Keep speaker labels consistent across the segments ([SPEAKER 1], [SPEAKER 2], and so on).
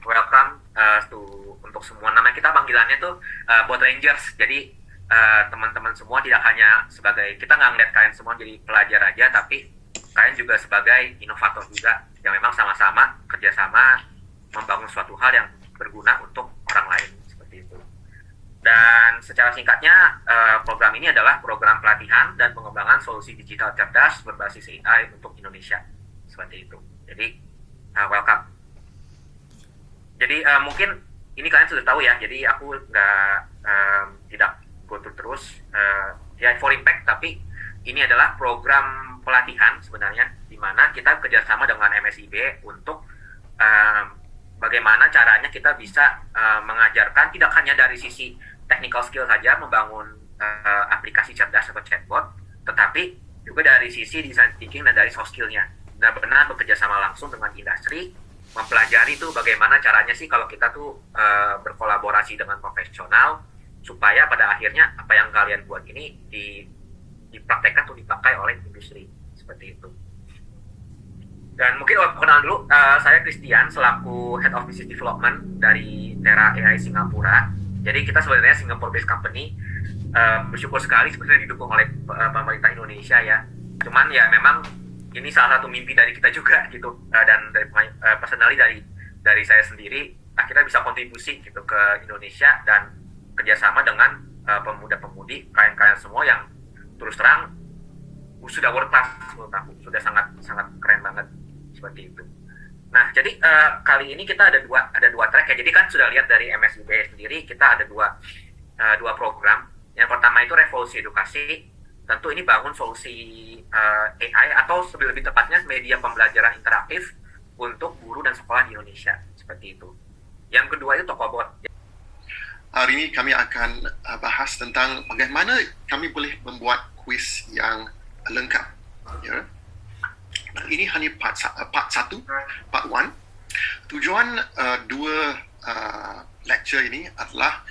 [SPEAKER 1] welcome untuk semua. Namanya kita panggilannya tuh Bot Rangers. Jadi teman-teman semua tidak hanya sebagai, kita nggak ngeliat kalian semua jadi pelajar aja, tapi kalian juga sebagai inovator juga yang memang sama-sama kerjasama membangun suatu hal yang berguna untuk orang lain seperti itu. Dan secara singkatnya, program ini adalah program pelatihan dan pengembangan solusi digital cerdas berbasis AI untuk Indonesia. Seperti itu. Jadi, welcome. Jadi, mungkin ini kalian sudah tahu ya, jadi aku tidak go through terus. Ya, for impact, tapi ini adalah program pelatihan sebenarnya, di mana kita kerjasama dengan MSIB untuk bagaimana caranya kita bisa mengajarkan tidak hanya dari sisi technical skill saja membangun aplikasi cerdas atau chatbot, tetapi juga dari sisi design thinking dan dari soft skillnya. Benar-benar bekerja sama langsung dengan industri, mempelajari tuh bagaimana caranya sih kalau kita tuh berkolaborasi dengan profesional, supaya pada akhirnya apa yang kalian buat ini dipraktekkan atau dipakai oleh industri, seperti itu. Dan mungkin perkenalan dulu, saya Christian selaku Head of Business Development dari Tera AI Singapura. Jadi kita sebenarnya Singapore-based company, bersyukur sekali sebenarnya didukung oleh pemerintah Indonesia ya. Cuman ya memang ini salah satu mimpi dari kita juga gitu, dan dari personally dari saya sendiri akhirnya bisa kontribusi gitu ke Indonesia dan kerjasama dengan pemuda-pemudi kalian semua yang terus terang sudah world class menurut aku, sudah sangat keren banget seperti itu. Nah, jadi kali ini kita ada dua track ya. Jadi kan sudah lihat dari MSIB sendiri kita ada dua program. Yang pertama itu revolusi edukasi. Tentu ini bangun solusi AI atau lebih tepatnya media pembelajaran interaktif untuk guru dan sekolah di Indonesia, seperti itu. Yang kedua itu Tokobot.
[SPEAKER 2] Hari ini kami akan bahas tentang bagaimana kami boleh membuat kuis yang lengkap. Ya. Ini hanya part 1, part 1. Tujuan dua lecture ini adalah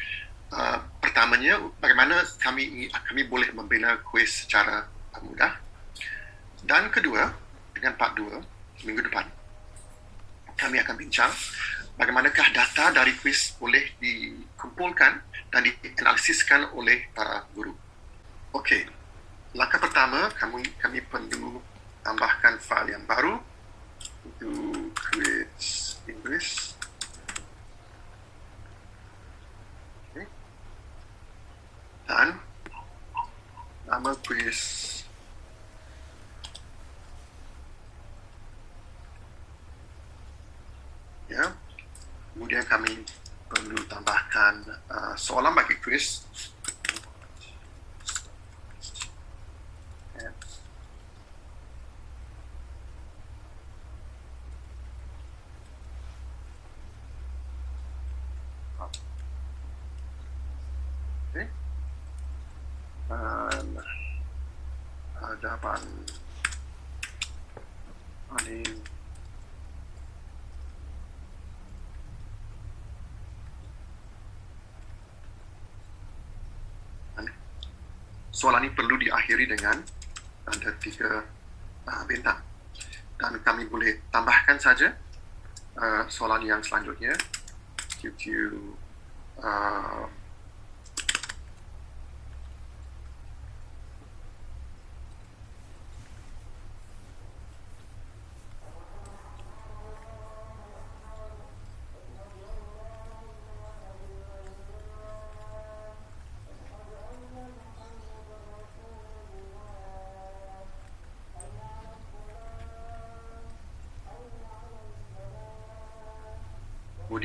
[SPEAKER 2] pertamanya bagaimana kami boleh membina kuis secara mudah, dan kedua dengan part 2 minggu depan kami akan bincang bagaimanakah data dari kuis boleh dikumpulkan dan dianalisiskan oleh para guru. Okey, langkah pertama kami perlu tambahkan file yang baru itu kuis Inggris. Okay. Dan nama kuis ya. Kemudian kami perlu tambahkan soalan bagi kuis. Okay. Dan jawapan paling soalan ini perlu diakhiri dengan tanda 3 bintang. Dan kami boleh tambahkan saja soalan yang selanjutnya. QQ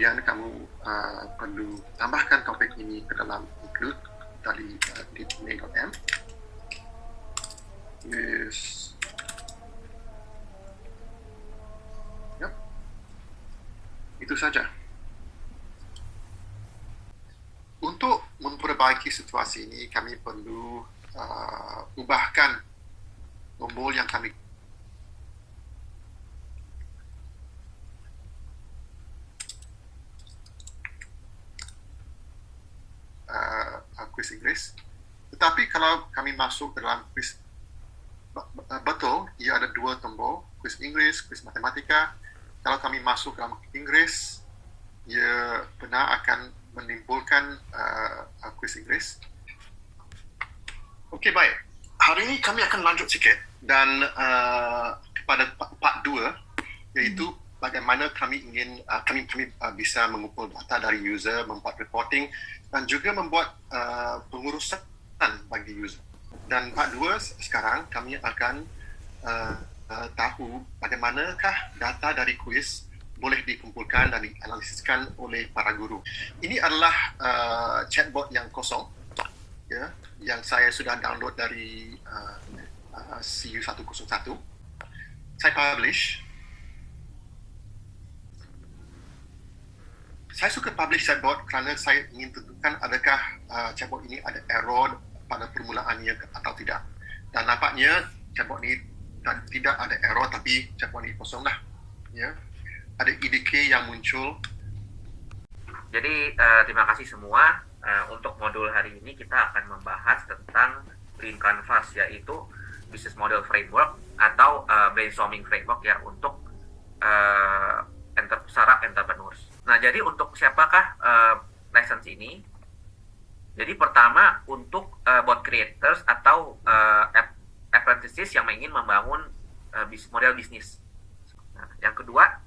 [SPEAKER 2] kemudian kamu perlu tambahkan topik ini ke dalam include dari mail.m. Yes. Yep. Itu saja. Untuk memperbaiki situasi ini, kami perlu ubahkan tombol yang kami kuis Inggris. Tetapi kalau kami masuk dalam kuis betul, ia ada 2 tombol, kuis Inggris, kuis matematika. Kalau kami masuk dalam Inggris, ia benar akan menimbulkan kuis Inggeris. Okey, baik. Hari ini kami akan lanjut sikit dan kepada part 2, iaitu bagaimana kami ingin kami bisa mengumpul data dari user, membuat reporting dan juga membuat pengurusan bagi user. Dan part 2 sekarang kami akan tahu bagaimanakah data dari kuis boleh dikumpulkan dan dianalisiskan oleh para guru. Ini adalah chatbot yang kosong, ya, yang saya sudah download dari CU101. Saya publish. Saya suka publish chatbot kerana saya ingin tentukan adakah chatbot ini ada error pada permulaannya atau tidak. Dan nampaknya chatbot ini tidak ada error, tapi chatbot ini kosong dah. Ya. Ada IDK yang muncul.
[SPEAKER 1] Jadi terima kasih semua. Untuk modul hari ini kita akan membahas tentang Lean Canvas, yaitu Business Model Framework atau Brainstorming Framework ya untuk startup entrepreneurs. Nah, jadi untuk siapakah lessons ini? Jadi pertama untuk bot creators atau apprentices yang ingin membangun model bisnis. Nah, yang kedua,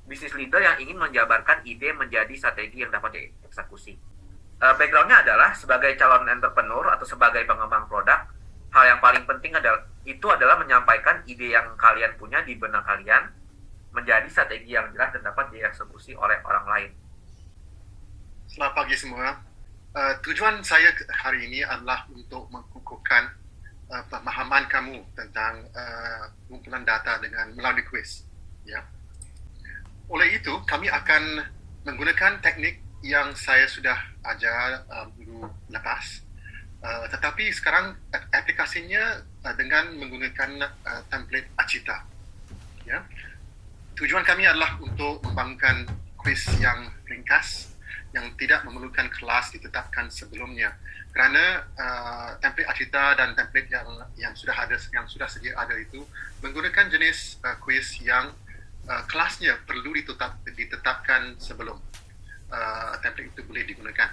[SPEAKER 1] business leader yang ingin menjabarkan ide menjadi strategi yang dapat dieksekusi. Backgroundnya adalah sebagai calon entrepreneur atau sebagai pengembang produk, hal yang paling penting adalah menyampaikan ide yang kalian punya di benak kalian menjadi strategi yang jelas dan dapat dieksekusi oleh orang lain.
[SPEAKER 2] Selamat pagi semua. Tujuan saya hari ini adalah untuk mengukuhkan pemahaman kamu tentang pengumpulan data dengan melalui kuis. Ya. Oleh itu, kami akan menggunakan teknik yang saya sudah ajar minggu lepas. Tetapi sekarang aplikasinya dengan menggunakan template Acita. Ya. Tujuan kami adalah untuk membangunkan kuis yang ringkas, yang tidak memerlukan kelas ditetapkan sebelumnya. Kerana template Acita dan template yang sudah sedia ada itu menggunakan jenis kuis yang kelasnya perlu ditetapkan sebelum template itu boleh digunakan.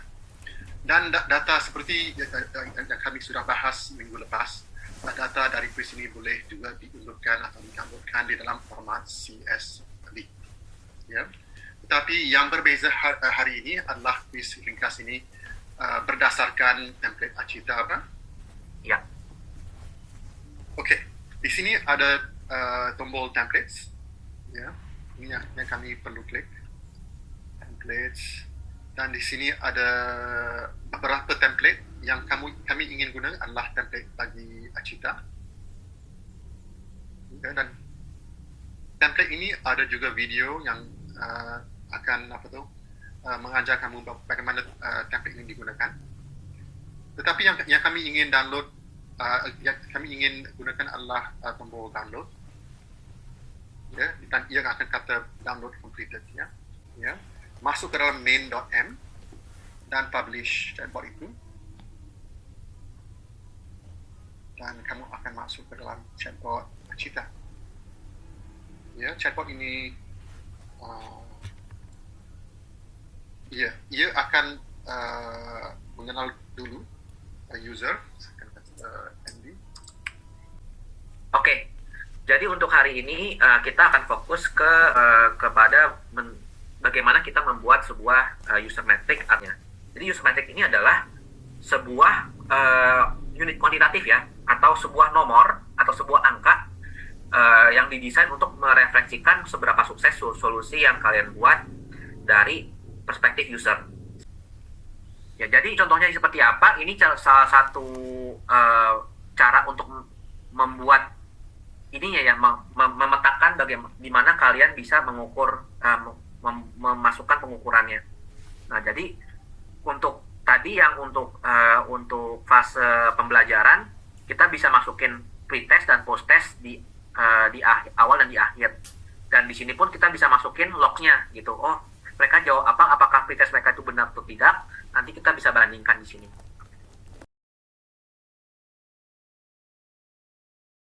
[SPEAKER 2] Dan data seperti yang kami sudah bahas minggu lepas, data dari kuis ini boleh juga diunduhkan atau didownloadkan di dalam format CSV. Ya. Tetapi yang berbeza hari ini adalah kuis ringkas ini berdasarkan template Acita apa?
[SPEAKER 1] Ya.
[SPEAKER 2] Okey, di sini ada tombol templates. Ya, ini yang kami perlu klik. Templates. Dan di sini ada beberapa template yang kami ingin guna adalah template bagi Acita. Ya, dan template ini ada juga video yang akan mengajar kamu bagaimana template ini digunakan. Tetapi yang kami ingin download, yang kami ingin gunakan adalah tombol download. Ya, dan ia akan kata download completed. Ya. Masuk ke dalam main.m dan publish chatbot itu. Dan kamu akan masuk ke dalam chatbot Acita. Ya, chatbot ini ia akan mengenal dulu user. Saya akan kata Andy.
[SPEAKER 1] Oke. Jadi untuk hari ini kita akan fokus kepada bagaimana kita membuat sebuah user metric. Jadi user metric ini adalah sebuah unit kuantitatif ya, atau sebuah nomor atau sebuah angka yang didesain untuk merefleksikan seberapa sukses solusi yang kalian buat dari perspektif user. Ya, jadi contohnya seperti apa? Ini salah satu cara untuk membuat ininya ya, memetakan di mana kalian bisa mengukur, memasukkan pengukurannya. Nah, jadi untuk tadi yang untuk fase pembelajaran kita bisa masukin pre-test dan post-test di awal dan di akhir. Dan di sini pun kita bisa masukin lognya gitu. Oh, mereka jawab apa? Apakah pre-test mereka itu benar atau tidak? Nanti kita bisa bandingkan di sini.